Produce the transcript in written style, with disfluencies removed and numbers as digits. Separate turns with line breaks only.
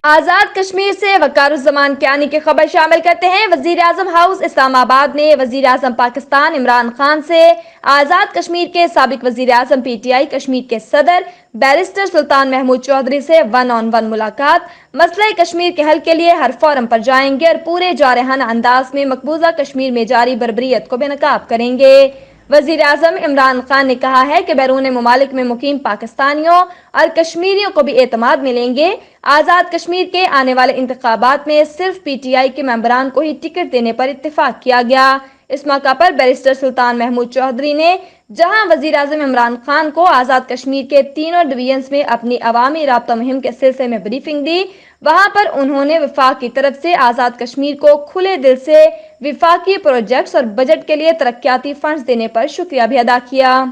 آزاد کشمیر سے وقار الزمان کیانی کی خبر شامل کرتے ہیں۔ وزیر اعظم ہاؤس اسلام آباد نے وزیر اعظم پاکستان عمران خان سے آزاد کشمیر کے سابق وزیر اعظم پی ٹی آئی کشمیر کے صدر بیرسٹر سلطان محمود چودھری سے 1 on 1 ملاقات، مسئلہ کشمیر کے حل کے لیے ہر فورم پر جائیں گے اور پورے جارحانہ انداز میں مقبوضہ کشمیر میں جاری بربریت کو بے نقاب کریں گے۔ وزیر اعظم عمران خان نے کہا ہے کہ بیرون ممالک میں مقیم پاکستانیوں اور کشمیریوں کو بھی اعتماد ملیں گے۔ آزاد کشمیر کے آنے والے انتخابات میں صرف پی ٹی آئی کے ممبران کو ہی ٹکٹ دینے پر اتفاق کیا گیا۔ اس موقع پر بیرسٹر سلطان محمود چودھری نے جہاں وزیر اعظم عمران خان کو آزاد کشمیر کے تینوں ڈویژنز میں اپنی عوامی رابطہ مہم کے سلسلے میں بریفنگ دی، وہاں پر انہوں نے وفاق کی طرف سے آزاد کشمیر کو کھلے دل سے وفاقی پروجیکٹس اور بجٹ کے لیے ترقیاتی فنڈز دینے پر شکریہ بھی ادا کیا۔